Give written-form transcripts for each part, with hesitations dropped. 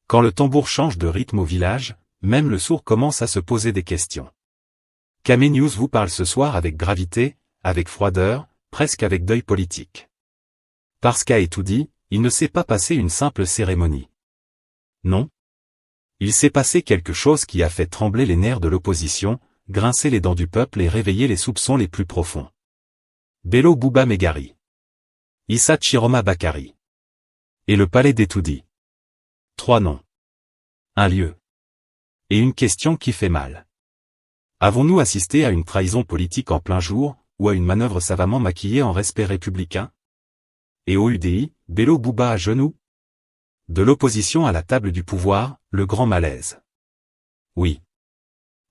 Quand le tambour change de rythme au village, même le sourd commence à se poser des questions. Kame News vous parle ce soir avec gravité, avec froideur, presque avec deuil politique. Parce qu'à Etoudi, il ne s'est pas passé une simple cérémonie. Non. Il s'est passé quelque chose qui a fait trembler les nerfs de l'opposition, grincer les dents du peuple et réveiller les soupçons les plus profonds. Bello Bouba Megari. Issa Chiroma Bakari. Et le palais d'Etoudi. 3 noms. Un lieu. Et une question qui fait mal. Avons-nous assisté à une trahison politique en plein jour, ou à une manœuvre savamment maquillée en respect républicain? Et au UDI, Bello Bouba à genoux? De l'opposition à la table du pouvoir, le grand malaise. Oui.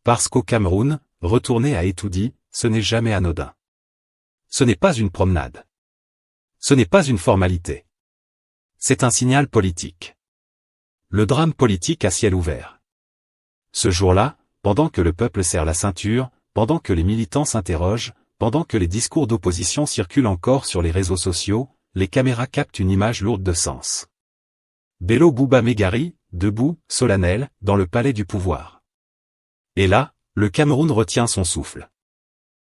Parce qu'au Cameroun, retourner à Etoudi, ce n'est jamais anodin. Ce n'est pas une promenade. Ce n'est pas une formalité. C'est un signal politique. Le drame politique à ciel ouvert. Ce jour-là, pendant que le peuple serre la ceinture, pendant que les militants s'interrogent, pendant que les discours d'opposition circulent encore sur les réseaux sociaux, les caméras captent une image lourde de sens. Bello Bouba Megari, debout, solennel, dans le palais du pouvoir. Et là, le Cameroun retient son souffle.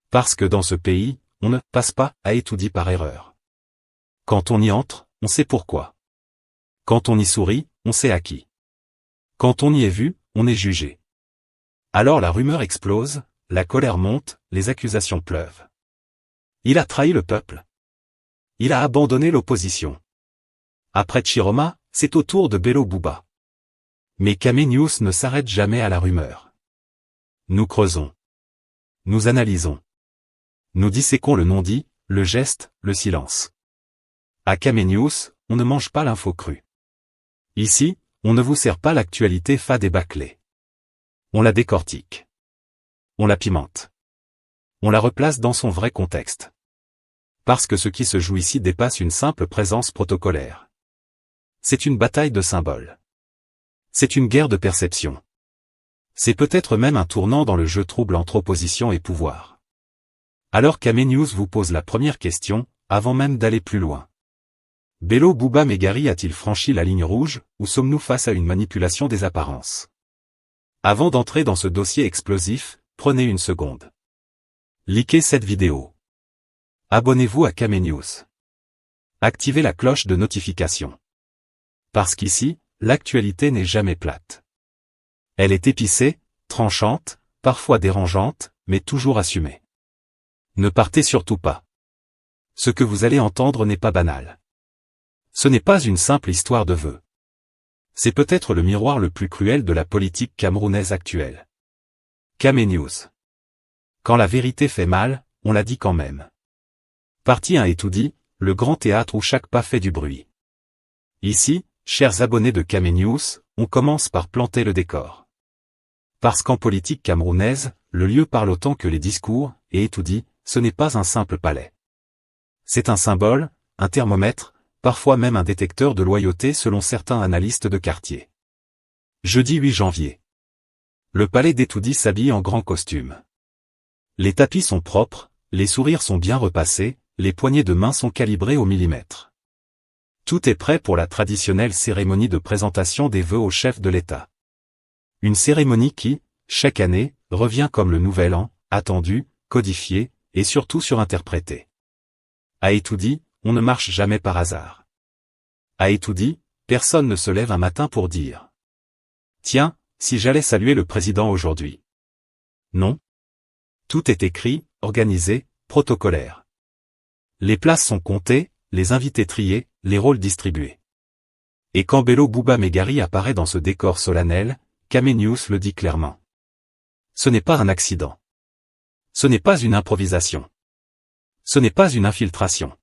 Parce que dans ce pays, on ne passe pas à Etoudi par erreur. Quand on y entre, on sait pourquoi. Quand on y sourit, on sait à qui. Quand on y est vu, on est jugé. Alors la rumeur explose, la colère monte, les accusations pleuvent. Il a trahi le peuple. Il a abandonné l'opposition. Après Chiroma, c'est au tour de Bello Bouba. Mais Kame News ne s'arrête jamais à la rumeur. Nous creusons. Nous analysons. Nous disséquons le non-dit, le geste, le silence. À Kame News, on ne mange pas l'info crue. Ici, on ne vous sert pas l'actualité fade et bâclée. On la décortique. On la pimente. On la replace dans son vrai contexte. Parce que ce qui se joue ici dépasse une simple présence protocolaire. C'est une bataille de symboles. C'est une guerre de perception. C'est peut-être même un tournant dans le jeu trouble entre opposition et pouvoir. Alors Kame News vous pose la première question, avant même d'aller plus loin. Bello Bouba Megari a-t-il franchi la ligne rouge, ou sommes-nous face à une manipulation des apparences? Avant d'entrer dans ce dossier explosif, prenez une seconde. Likez cette vidéo. Abonnez-vous à Kame News. Activez la cloche de notification. Parce qu'ici, l'actualité n'est jamais plate. Elle est épicée, tranchante, parfois dérangeante, mais toujours assumée. Ne partez surtout pas. Ce que vous allez entendre n'est pas banal. Ce n'est pas une simple histoire de vœux. C'est peut-être le miroir le plus cruel de la politique camerounaise actuelle. Kame News. Quand la vérité fait mal, on la dit quand même. Partie 1 Etoudi, le grand théâtre où chaque pas fait du bruit. Ici, chers abonnés de Kame News, on commence par planter le décor. Parce qu'en politique camerounaise, le lieu parle autant que les discours, et Etoudi, ce n'est pas un simple palais. C'est un symbole, un thermomètre, parfois même un détecteur de loyauté selon certains analystes de quartier. Jeudi 8 janvier. Le palais d'Etoudi s'habille en grand costume. Les tapis sont propres, les sourires sont bien repassés, les poignées de main sont calibrées au millimètre. Tout est prêt pour la traditionnelle cérémonie de présentation des vœux au chef de l'État. Une cérémonie qui, chaque année, revient comme le nouvel an, attendu, codifié, et surtout surinterprété. À Etoudi, on ne marche jamais par hasard. À Etoudi, personne ne se lève un matin pour dire « Tiens, si j'allais saluer le président aujourd'hui. » Non. Tout est écrit, organisé, protocolaire. Les places sont comptées, les invités triés, les rôles distribués. Et quand Bello Bouba Megari apparaît dans ce décor solennel, Kame News le dit clairement. Ce n'est pas un accident. Ce n'est pas une improvisation. Ce n'est pas une infiltration.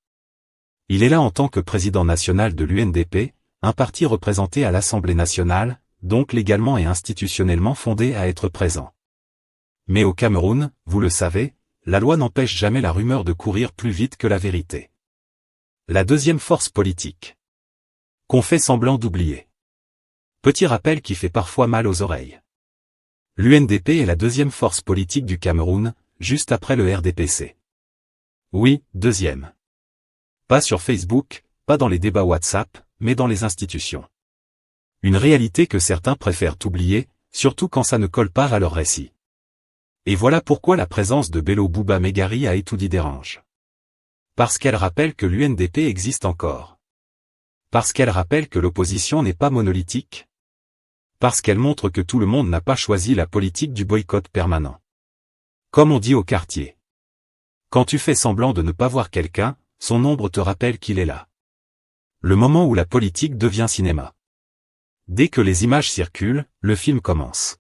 Il est là en tant que président national de l'UNDP, un parti représenté à l'Assemblée nationale, donc légalement et institutionnellement fondé à être présent. Mais au Cameroun, vous le savez, la loi n'empêche jamais la rumeur de courir plus vite que la vérité. La deuxième force politique. Qu'on fait semblant d'oublier. Petit rappel qui fait parfois mal aux oreilles. L'UNDP est la deuxième force politique du Cameroun, juste après le RDPC. Oui, deuxième. Pas sur Facebook, pas dans les débats WhatsApp, mais dans les institutions. Une réalité que certains préfèrent oublier, surtout quand ça ne colle pas à leur récit. Et voilà pourquoi la présence de Bello Bouba Megari à Etoudi dérange. Parce qu'elle rappelle que l'UNDP existe encore. Parce qu'elle rappelle que l'opposition n'est pas monolithique. Parce qu'elle montre que tout le monde n'a pas choisi la politique du boycott permanent. Comme on dit au quartier. Quand tu fais semblant de ne pas voir quelqu'un, son ombre te rappelle qu'il est là. Le moment où la politique devient cinéma. Dès que les images circulent, le film commence.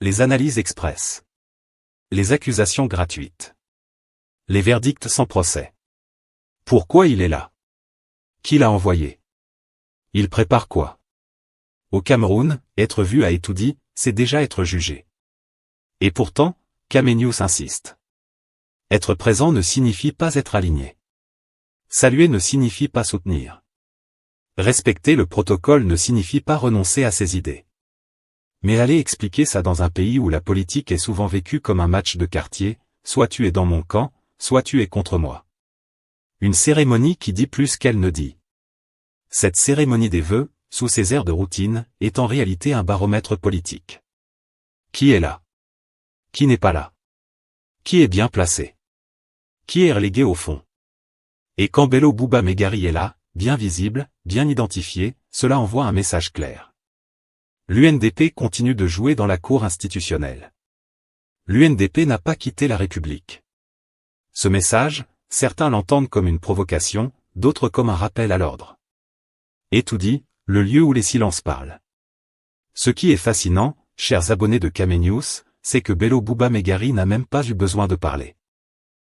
Les analyses express. Les accusations gratuites. Les verdicts sans procès. Pourquoi il est là? Qui l'a envoyé? Il prépare quoi? Au Cameroun, être vu à Etoudi, c'est déjà être jugé. Et pourtant, Kamenius insiste. Être présent ne signifie pas être aligné. Saluer ne signifie pas soutenir. Respecter le protocole ne signifie pas renoncer à ses idées. Mais aller expliquer ça dans un pays où la politique est souvent vécue comme un match de quartier, soit tu es dans mon camp, soit tu es contre moi. Une cérémonie qui dit plus qu'elle ne dit. Cette cérémonie des vœux, sous ses airs de routine, est en réalité un baromètre politique. Qui est là? Qui n'est pas là? Qui est bien placé? Qui est relégué au fond? Et quand Bello Bouba Megari est là, bien visible, bien identifié, cela envoie un message clair. L'UNDP continue de jouer dans la cour institutionnelle. L'UNDP n'a pas quitté la République. Ce message, certains l'entendent comme une provocation, d'autres comme un rappel à l'ordre. Etoudi, le lieu où les silences parlent. Ce qui est fascinant, chers abonnés de Kamenius, c'est que Bello Bouba Megari n'a même pas eu besoin de parler.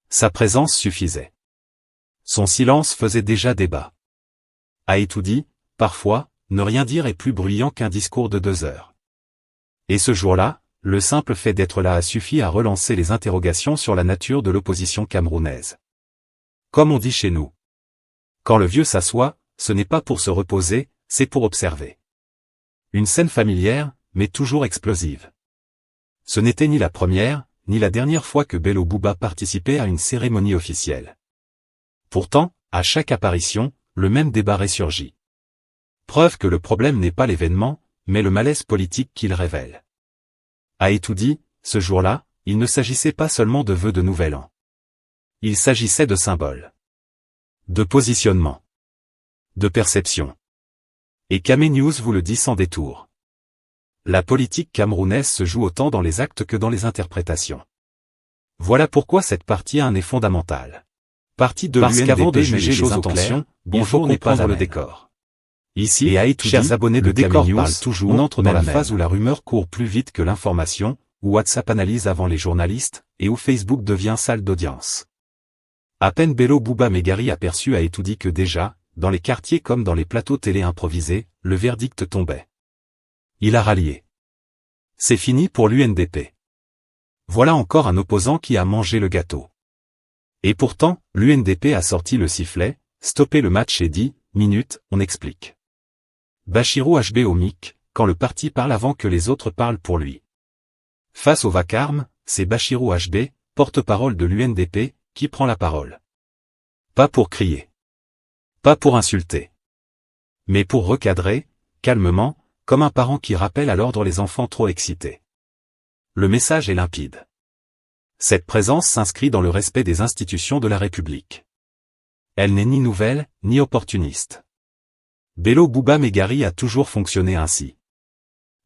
Sa présence suffisait. Son silence faisait déjà débat. À Etoudi, parfois, ne rien dire est plus bruyant qu'un discours de 2 heures. Et ce jour-là, le simple fait d'être là a suffi à relancer les interrogations sur la nature de l'opposition camerounaise. Comme on dit chez nous. Quand le vieux s'assoit, ce n'est pas pour se reposer, c'est pour observer. Une scène familière, mais toujours explosive. Ce n'était ni la première, ni la dernière fois que Bello Bouba participait à une cérémonie officielle. Pourtant, à chaque apparition, le même débat ressurgit. Preuve que le problème n'est pas l'événement, mais le malaise politique qu'il révèle. À Etoudi, ce jour-là, il ne s'agissait pas seulement de vœux de nouvel an. Il s'agissait de symboles. De positionnement. De perception. Et Kamenius vous le dit sans détour. La politique camerounaise se joue autant dans les actes que dans les interprétations. Voilà pourquoi cette partie 1 est fondamentale. Partie de Parce qu'avant de juger juger les les intentions, il faut comprendre le décor. Ici, Et à Etoudi, chers abonnés de le décor Kamenius, parle toujours, on entre dans la même. phase où la rumeur court plus vite que l'information, où WhatsApp analyse avant les journalistes, et où Facebook devient salle d'audience. À peine Bello Bouba Megari aperçut à Etoudi que déjà, dans les quartiers comme dans les plateaux télé improvisés, le verdict tombait. Il a rallié. C'est fini pour l'UNDP. Voilà encore un opposant qui a mangé le gâteau. Et pourtant, l'UNDP a sorti le sifflet, stoppé le match et dit, minute, on explique. Bachirou HB au mic, quand le parti parle avant que les autres parlent pour lui. Face au vacarme, c'est Bachirou HB, porte-parole de l'UNDP, qui prend la parole. Pas pour crier. Pas pour insulter. Mais pour recadrer, calmement, comme un parent qui rappelle à l'ordre les enfants trop excités. Le message est limpide. Cette présence s'inscrit dans le respect des institutions de la République. Elle n'est ni nouvelle, ni opportuniste. Bello Bouba Megari a toujours fonctionné ainsi.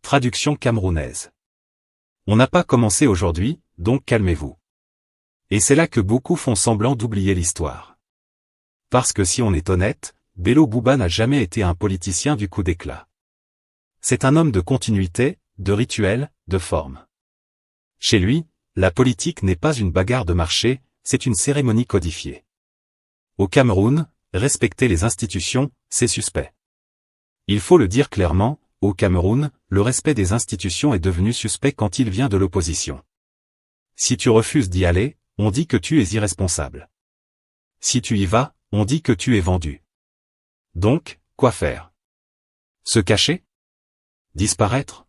Traduction camerounaise. On n'a pas commencé aujourd'hui, donc calmez-vous. Et c'est là que beaucoup font semblant d'oublier l'histoire. Parce que si on est honnête, Bello Bouba n'a jamais été un politicien du coup d'éclat. C'est un homme de continuité, de rituel, de forme. Chez lui, la politique n'est pas une bagarre de marché, c'est une cérémonie codifiée. Au Cameroun, respecter les institutions, c'est suspect. Il faut le dire clairement, au Cameroun, le respect des institutions est devenu suspect quand il vient de l'opposition. Si tu refuses d'y aller, on dit que tu es irresponsable. Si tu y vas, on dit que tu es vendu. Donc, quoi faire? Se cacher? Disparaître?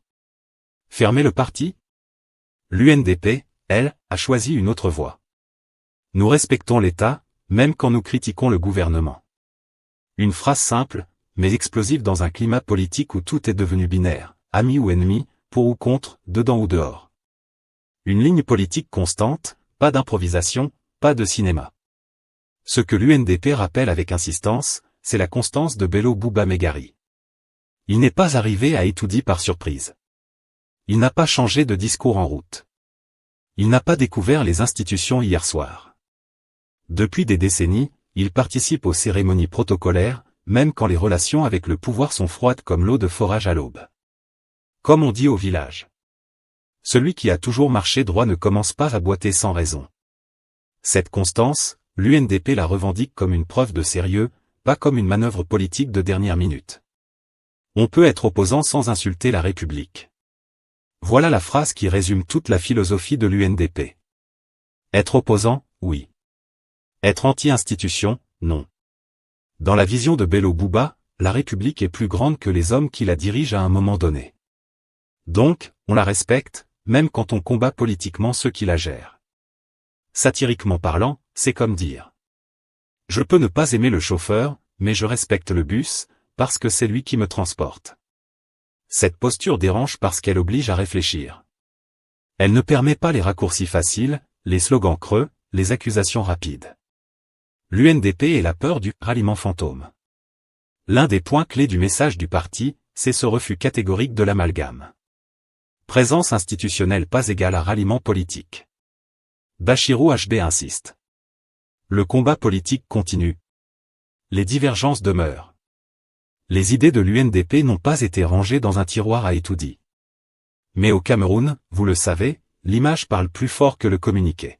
Fermer le parti? L'UNDP, elle, a choisi une autre voie. Nous respectons l'État, même quand nous critiquons le gouvernement. Une phrase simple, mais explosive dans un climat politique où tout est devenu binaire, ami ou ennemi, pour ou contre, dedans ou dehors. Une ligne politique constante, pas d'improvisation, pas de cinéma. Ce que l'UNDP rappelle avec insistance, c'est la constance de Bello Bouba Megari. Il n'est pas arrivé à Etoudi par surprise. Il n'a pas changé de discours en route. Il n'a pas découvert les institutions hier soir. Depuis des décennies, il participe aux cérémonies protocolaires, même quand les relations avec le pouvoir sont froides comme l'eau de forage à l'aube. Comme on dit au village. Celui qui a toujours marché droit ne commence pas à boiter sans raison. Cette constance, l'UNDP la revendique comme une preuve de sérieux, pas comme une manœuvre politique de dernière minute. On peut être opposant sans insulter la République. Voilà la phrase qui résume toute la philosophie de l'UNDP. Être opposant, oui. Être anti-institution, non. Dans la vision de Bello Bouba, la République est plus grande que les hommes qui la dirigent à un moment donné. Donc, on la respecte, même quand on combat politiquement ceux qui la gèrent. Satiriquement parlant, c'est comme dire. Je peux ne pas aimer le chauffeur, mais je respecte le bus, parce que c'est lui qui me transporte. Cette posture dérange parce qu'elle oblige à réfléchir. Elle ne permet pas les raccourcis faciles, les slogans creux, les accusations rapides. L'UNDP est la peur du ralliement fantôme. L'un des points clés du message du parti, c'est ce refus catégorique de l'amalgame. Présence institutionnelle pas égale à ralliement politique. Bachirou HB insiste. Le combat politique continue. Les divergences demeurent. Les idées de l'UNDP n'ont pas été rangées dans un tiroir à Etoudi. Mais au Cameroun, vous le savez, l'image parle plus fort que le communiqué.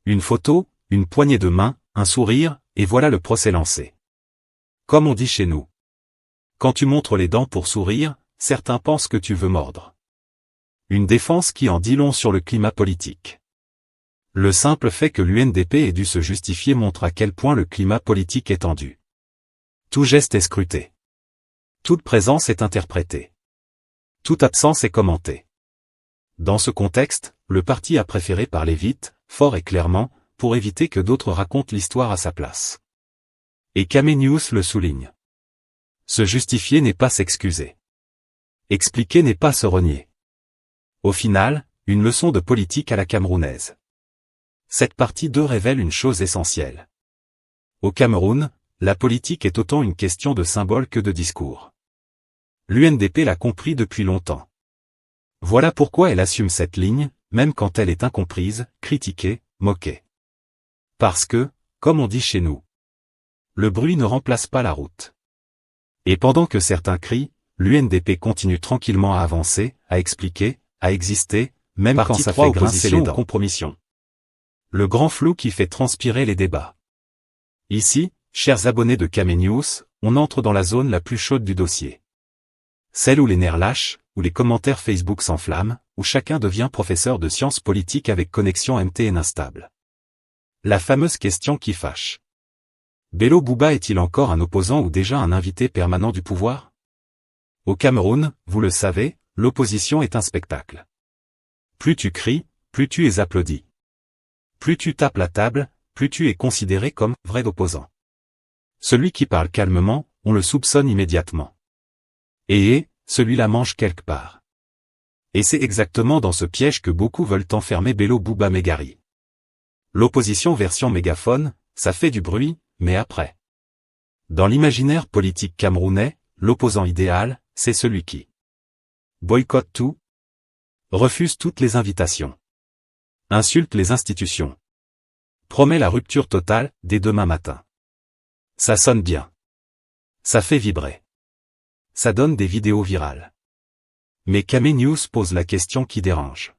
Une photo, une poignée de main, un sourire, et voilà le procès lancé. Comme on dit chez nous. Quand tu montres les dents pour sourire, certains pensent que tu veux mordre. Une défense qui en dit long sur le climat politique. Le simple fait que l'UNDP ait dû se justifier montre à quel point le climat politique est tendu. Tout geste est scruté. Toute présence est interprétée. Toute absence est commentée. Dans ce contexte, le parti a préféré parler vite, fort et clairement, pour éviter que d'autres racontent l'histoire à sa place. Et Kame News le souligne. Se justifier n'est pas s'excuser. Expliquer n'est pas se renier. Au final, une leçon de politique à la camerounaise. Cette partie 2 révèle une chose essentielle. Au Cameroun, la politique est autant une question de symbole que de discours. L'UNDP l'a compris depuis longtemps. Voilà pourquoi elle assume cette ligne, même quand elle est incomprise, critiquée, moquée. Parce que, comme on dit chez nous, le bruit ne remplace pas la route. Et pendant que certains crient, l'UNDP continue tranquillement à avancer, à expliquer, à exister, même quand ça fait grincer les dents. Compromission. Le grand flou qui fait transpirer les débats. Ici, chers abonnés de Kame News, on entre dans la zone la plus chaude du dossier. Celle où les nerfs lâchent, où les commentaires Facebook s'enflamment, où chacun devient professeur de sciences politiques avec connexion MTN instable. La fameuse question qui fâche. Bello Bouba est-il encore un opposant ou déjà un invité permanent du pouvoir? Au Cameroun, vous le savez, l'opposition est un spectacle. Plus tu cries, plus tu es applaudi. Plus tu tapes la table, plus tu es considéré comme vrai opposant. Celui qui parle calmement, on le soupçonne immédiatement. Et celui-là mange quelque part. Et c'est exactement dans ce piège que beaucoup veulent enfermer Bello Bouba Megari. L'opposition version mégaphone, ça fait du bruit, mais après. Dans l'imaginaire politique camerounais, l'opposant idéal, c'est celui qui boycotte tout, refuse toutes les invitations, insulte les institutions, promet la rupture totale dès demain matin. Ça sonne bien. Ça fait vibrer. Ça donne des vidéos virales. Mais Kame News pose la question qui dérange.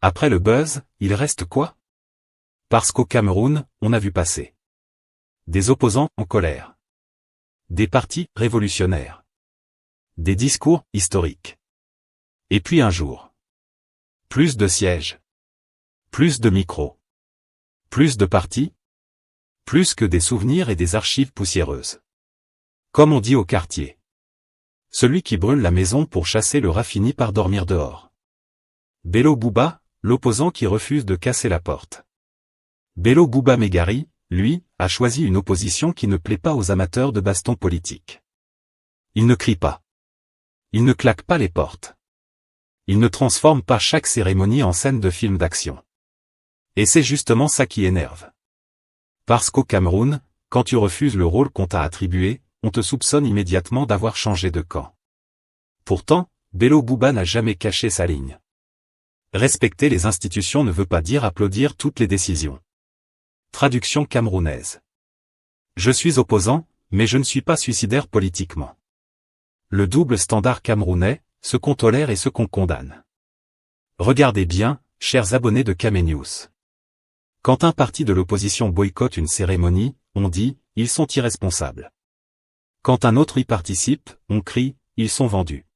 Après le buzz, il reste quoi? Parce qu'au Cameroun, on a vu passer des opposants en colère, des partis révolutionnaires, des discours historiques. Et puis un jour, plus de sièges, plus de micros, plus de partis, plus que des souvenirs et des archives poussiéreuses. Comme on dit au quartier. Celui qui brûle la maison pour chasser le rat finit par dormir dehors. Bello Bouba, l'opposant qui refuse de casser la porte. Bello Bouba Megari, lui, a choisi une opposition qui ne plaît pas aux amateurs de baston politique. Il ne crie pas. Il ne claque pas les portes. Il ne transforme pas chaque cérémonie en scène de film d'action. Et c'est justement ça qui énerve. Parce qu'au Cameroun, quand tu refuses le rôle qu'on t'a attribué, on te soupçonne immédiatement d'avoir changé de camp. Pourtant, Bello Bouba n'a jamais caché sa ligne. Respecter les institutions ne veut pas dire applaudir toutes les décisions. Traduction camerounaise. Je suis opposant, mais je ne suis pas suicidaire politiquement. Le double standard camerounais, ce qu'on tolère et ce qu'on condamne. Regardez bien, chers abonnés de Caménews. Quand un parti de l'opposition boycotte une cérémonie, on dit « ils sont irresponsables ». Quand un autre y participe, on crie « ils sont vendus ».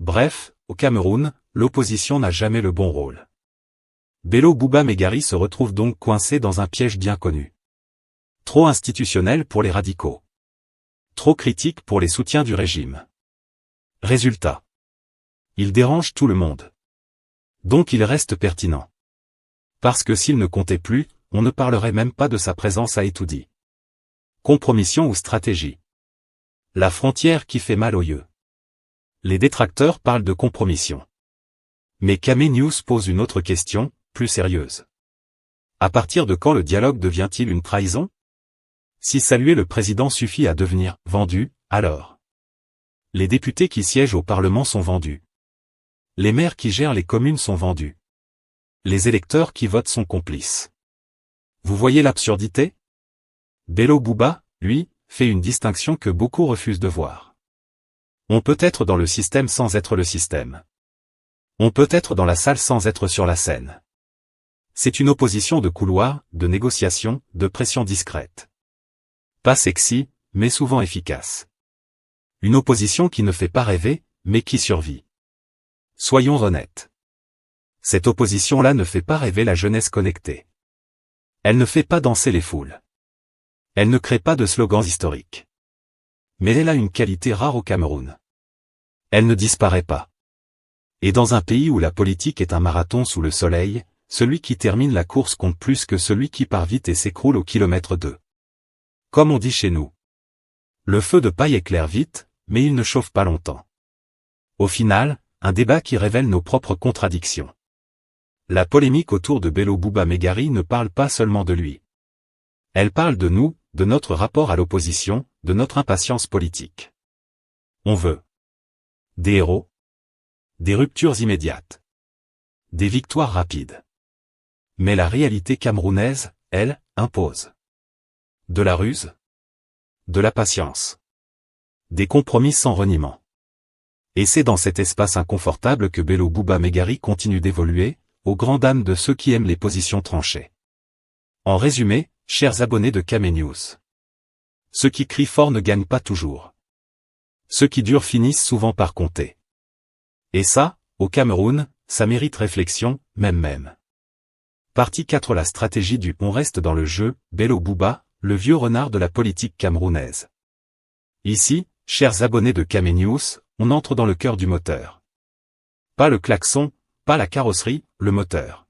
Bref, au Cameroun, l'opposition n'a jamais le bon rôle. Bello Bouba Megari se retrouve donc coincé dans un piège bien connu. Trop institutionnel pour les radicaux. Trop critique pour les soutiens du régime. Résultat. Il dérange tout le monde. Donc il reste pertinent. Parce que s'il ne comptait plus, on ne parlerait même pas de sa présence à Etoudi. Compromission ou stratégie. La frontière qui fait mal aux yeux. Les détracteurs parlent de compromission. Mais Caménews pose une autre question, plus sérieuse. À partir de quand le dialogue devient-il une trahison? Si saluer le président suffit à devenir « vendu », alors les députés qui siègent au Parlement sont vendus. Les maires qui gèrent les communes sont vendus. Les électeurs qui votent sont complices. Vous voyez l'absurdité? Bello Bouba, lui, fait une distinction que beaucoup refusent de voir. On peut être dans le système sans être le système. On peut être dans la salle sans être sur la scène. C'est une opposition de couloir, de négociation, de pression discrète. Pas sexy, mais souvent efficace. Une opposition qui ne fait pas rêver, mais qui survit. Soyons honnêtes. Cette opposition-là ne fait pas rêver la jeunesse connectée. Elle ne fait pas danser les foules. Elle ne crée pas de slogans historiques. Mais elle a une qualité rare au Cameroun. Elle ne disparaît pas. Et dans un pays où la politique est un marathon sous le soleil, celui qui termine la course compte plus que celui qui part vite et s'écroule au kilomètre 2. Comme on dit chez nous. Le feu de paille éclaire vite, mais il ne chauffe pas longtemps. Au final, un débat qui révèle nos propres contradictions. La polémique autour de Bello Bouba Megari ne parle pas seulement de lui. Elle parle de nous, de notre rapport à l'opposition, de notre impatience politique. On veut des héros, des ruptures immédiates, des victoires rapides. Mais la réalité camerounaise, elle, impose de la ruse, de la patience, des compromis sans reniement. Et c'est dans cet espace inconfortable que Bello Bouba Megari continue d'évoluer, aux grandes dames de ceux qui aiment les positions tranchées. En résumé, chers abonnés de Caménews, ceux qui crient fort ne gagnent pas toujours. Ceux qui durent finissent souvent par compter. Et ça, au Cameroun, ça mérite réflexion, même. Partie 4. La stratégie du « on reste dans le jeu », Bello Bouba, le vieux renard de la politique camerounaise. Ici, chers abonnés de Caménews, on entre dans le cœur du moteur. Pas le klaxon, pas la carrosserie, le moteur.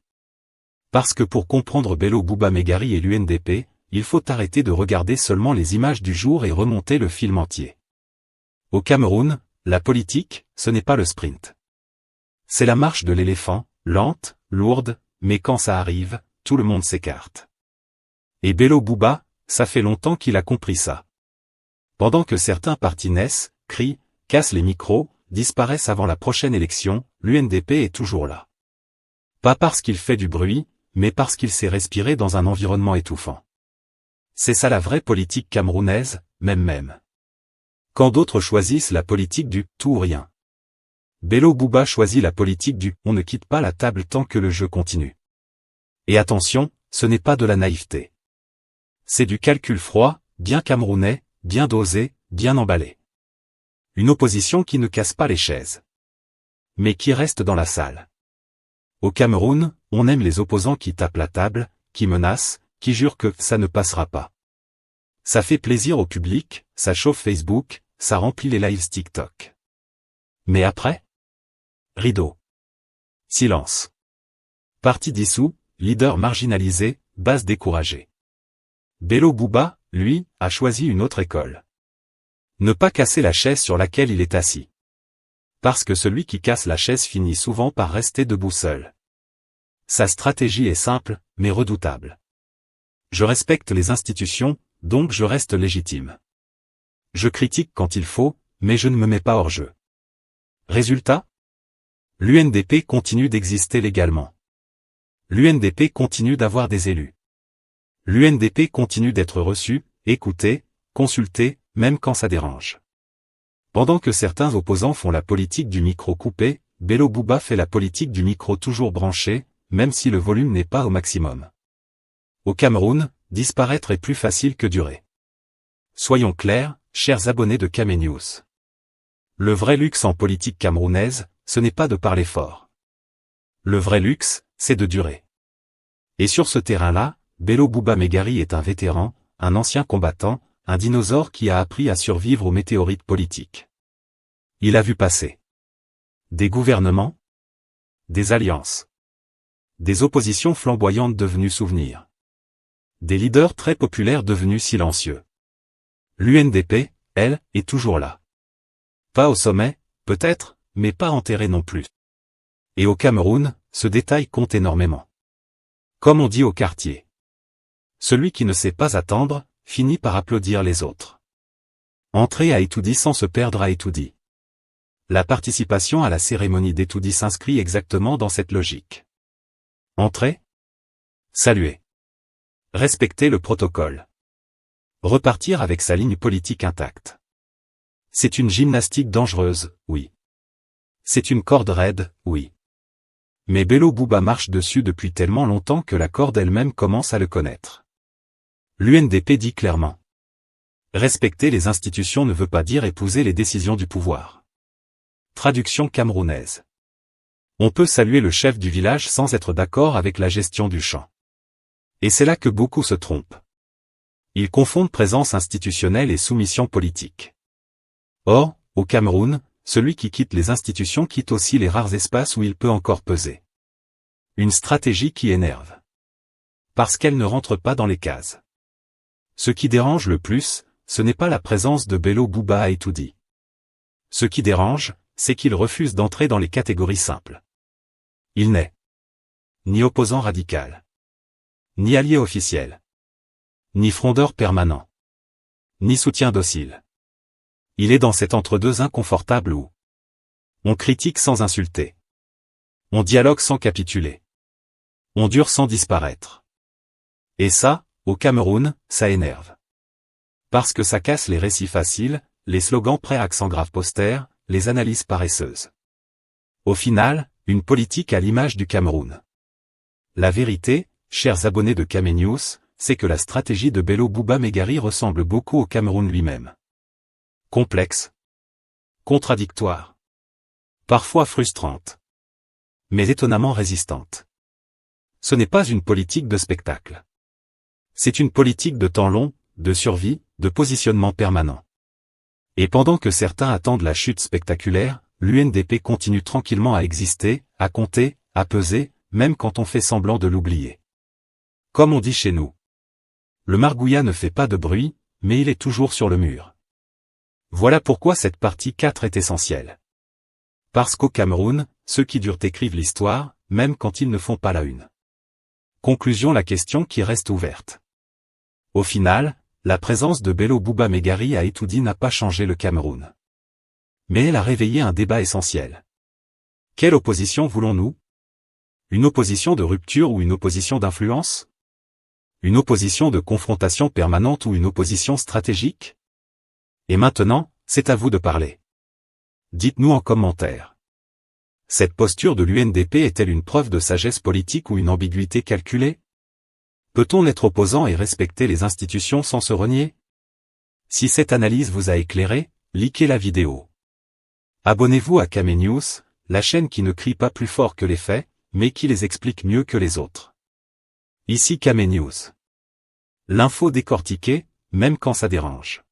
Parce que pour comprendre Bello Bouba Megari et l'UNDP, il faut arrêter de regarder seulement les images du jour et remonter le film entier. Au Cameroun, la politique, ce n'est pas le sprint. C'est la marche de l'éléphant, lente, lourde, mais quand ça arrive, tout le monde s'écarte. Et Bello Bouba, ça fait longtemps qu'il a compris ça. Pendant que certains partis naissent, crient, cassent les micros, disparaissent avant la prochaine élection, l'UNDP est toujours là. Pas parce qu'il fait du bruit, mais parce qu'il sait respirer dans un environnement étouffant. C'est ça la vraie politique camerounaise, même. Quand d'autres choisissent la politique du « tout ou rien ». Bello Bouba choisit la politique du « on ne quitte pas la table tant que le jeu continue ». Et attention, ce n'est pas de la naïveté. C'est du calcul froid, bien camerounais, bien dosé, bien emballé. Une opposition qui ne casse pas les chaises. Mais qui reste dans la salle. Au Cameroun, on aime les opposants qui tapent la table, qui menacent, qui jurent que ça ne passera pas. Ça fait plaisir au public, ça chauffe Facebook, ça remplit les lives TikTok. Mais après? Rideau. Silence. Parti dissous, leader marginalisé, base découragée. Bello Bouba, lui, a choisi une autre école. Ne pas casser la chaise sur laquelle il est assis. Parce que celui qui casse la chaise finit souvent par rester debout seul. Sa stratégie est simple, mais redoutable. Je respecte les institutions, donc je reste légitime. Je critique quand il faut, mais je ne me mets pas hors jeu. Résultat ? L'UNDP continue d'exister légalement. L'UNDP continue d'avoir des élus. L'UNDP continue d'être reçue, écoutée, consultée, même quand ça dérange. Pendant que certains opposants font la politique du micro coupé, Bello Bouba fait la politique du micro toujours branché, même si le volume n'est pas au maximum. Au Cameroun, disparaître est plus facile que durer. Soyons clairs, chers abonnés de Kame News. Le vrai luxe en politique camerounaise, ce n'est pas de parler fort. Le vrai luxe, c'est de durer. Et sur ce terrain-là, Bello Bouba Megari est un vétéran, un ancien combattant, un dinosaure qui a appris à survivre aux météorites politiques. Il a vu passer des gouvernements, des alliances, des oppositions flamboyantes devenues souvenirs, des leaders très populaires devenus silencieux. L'UNDP, elle, est toujours là. Pas au sommet, peut-être, mais pas enterrée non plus. Et au Cameroun, ce détail compte énormément. Comme on dit au quartier. Celui qui ne sait pas attendre, finit par applaudir les autres. Entrer à Etoudi sans se perdre à Etoudi. La participation à la cérémonie d'Etoudi s'inscrit exactement dans cette logique. Entrer. Saluer. Respecter le protocole. Repartir avec sa ligne politique intacte. C'est une gymnastique dangereuse, oui. C'est une corde raide, oui. Mais Bello Bouba marche dessus depuis tellement longtemps que la corde elle-même commence à le connaître. L'UNDP dit clairement. Respecter les institutions ne veut pas dire épouser les décisions du pouvoir. Traduction camerounaise. On peut saluer le chef du village sans être d'accord avec la gestion du champ. Et c'est là que beaucoup se trompent. Ils confondent présence institutionnelle et soumission politique. Or, au Cameroun, celui qui quitte les institutions quitte aussi les rares espaces où il peut encore peser. Une stratégie qui énerve. Parce qu'elle ne rentre pas dans les cases. Ce qui dérange le plus, ce n'est pas la présence de Bello Bouba à Etoudi. Ce qui dérange, c'est qu'il refuse d'entrer dans les catégories simples. Il n'est ni opposant radical, ni allié officiel, ni frondeur permanent, ni soutien docile. Il est dans cet entre-deux inconfortable où on critique sans insulter, on dialogue sans capituler, on dure sans disparaître. Et ça, au Cameroun, ça énerve. Parce que ça casse les récits faciles, les slogans pré-accent grave posters, les analyses paresseuses. Au final, une politique à l'image du Cameroun. La vérité, chers abonnés de Kame News, c'est que la stratégie de Bello Bouba Megari ressemble beaucoup au Cameroun lui-même. Complexe, contradictoire, parfois frustrante, mais étonnamment résistante. Ce n'est pas une politique de spectacle. C'est une politique de temps long, de survie, de positionnement permanent. Et pendant que certains attendent la chute spectaculaire, l'UNDP continue tranquillement à exister, à compter, à peser, même quand on fait semblant de l'oublier. Comme on dit chez nous. Le margouillat ne fait pas de bruit, mais il est toujours sur le mur. Voilà pourquoi cette partie 4 est essentielle. Parce qu'au Cameroun, ceux qui durent écrivent l'histoire, même quand ils ne font pas la une. Conclusion, la question qui reste ouverte. Au final, la présence de Bello Bouba Megari à Etoudi n'a pas changé le Cameroun. Mais elle a réveillé un débat essentiel. Quelle opposition voulons-nous ? Une opposition de rupture ou une opposition d'influence ? Une opposition de confrontation permanente ou une opposition stratégique ? Et maintenant, c'est à vous de parler. Dites-nous en commentaire. Cette posture de l'UNDP est-elle une preuve de sagesse politique ou une ambiguïté calculée ? Peut-on être opposant et respecter les institutions sans se renier ? Si cette analyse vous a éclairé, likez la vidéo. Abonnez-vous à Kame News, la chaîne qui ne crie pas plus fort que les faits, mais qui les explique mieux que les autres. Ici Kame News. L'info décortiquée, même quand ça dérange.